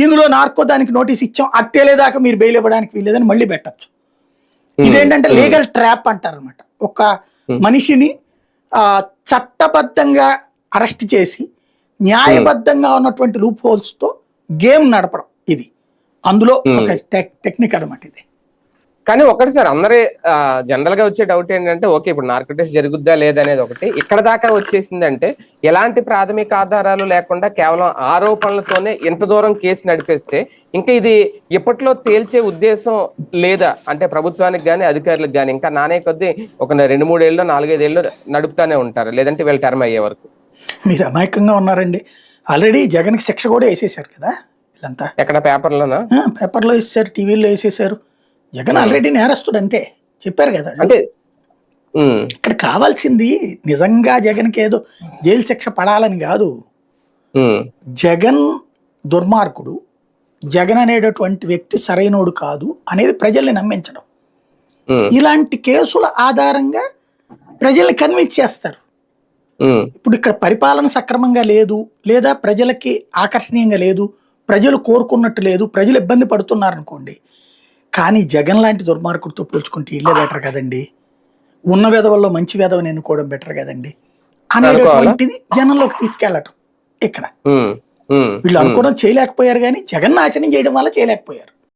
ఇందులో నార్కో దానికి నోటీస్ ఇచ్చాం, అది తేలేదాకా మీరు బెయిల్ ఇవ్వడానికి వీల్లేదని మళ్ళీ పెట్టచ్చు. ఇదేంటంటే లీగల్ ట్రాప్ అంటారు అనమాట. ఒక మనిషిని చట్టబద్ధంగా అరెస్ట్ చేసి న్యాయబద్ధంగా ఉన్నటువంటి లూప్ హోల్స్ తో గేమ్ నడపడం, ఇది అందులో ఒక టెక్నిక్ అనమాట ఇది. కానీ ఒకటి సార్, అందరి జనరల్ గా వచ్చే డౌట్ ఏంటంటే, ఓకే ఇప్పుడు నార్కోటిక్స్ జరుగుద్దా లేదనేది ఒకటి, ఇక్కడ దాకా వచ్చేసిందంటే ఎలాంటి ప్రాథమిక ఆధారాలు లేకుండా కేవలం ఆరోపణలతోనే ఇంత దూరం కేసు నడిపేస్తే ఇంకా ఇది ఎప్పట్లో తేల్చే ఉద్దేశం లేదా అంటే ప్రభుత్వానికి కానీ అధికారులకు కానీ ఇంకా నానే కొద్దీ ఒక 2-3 ఏళ్ళు 4-5 ఏళ్ళు నడుపుతానే ఉంటారు, లేదంటే వీళ్ళ టర్మ్ అయ్యే వరకు? మీరు అమాయకంగా ఉన్నారండి. ఆల్రెడీ జగన్కి శిక్ష కూడా వేసేసారు కదా వీళ్ళంతా. ఎక్కడ పేపర్లోనా? పేపర్లో వేసేసారు, టీవీలో వేసేసారు. జగన్ ఆల్రెడీ నేరస్తుడు అంతే చెప్పారు కదా. అంటే ఇక్కడ కావాల్సింది నిజంగా జగన్కి ఏదో జైలు శిక్ష పడాలని కాదు. జగన్ దుర్మార్గుడు, జగన్ అనేటటువంటి వ్యక్తి సరైనోడు కాదు అనేది ప్రజల్ని నమ్మించడం. ఇలాంటి కేసుల ఆధారంగా ప్రజల్ని కన్విన్స్ చేస్తారు. ఇప్పుడు ఇక్కడ పరిపాలన సక్రమంగా లేదు, లేదా ప్రజలకి ఆకర్షణీయంగా లేదు, ప్రజలు కోరుకున్నట్టు లేదు, ప్రజలు ఇబ్బంది పడుతున్నారు అనుకోండి. కానీ జగన్ లాంటి దుర్మార్గుడితో పోల్చుకుంటే ఇల్లే బెటర్ కదండి, ఉన్న వెధవల్లో మంచి వెధవని ఎన్నుకోవడం బెటర్ కదండి అనేటటువంటిది జనంలోకి తీసుకెళ్ళటం. ఇక్కడ వీళ్ళు అనుకోవడం చేయలేకపోయారు, కానీ జగన్ నాశనం చేయడం వల్ల చేయలేకపోయారు.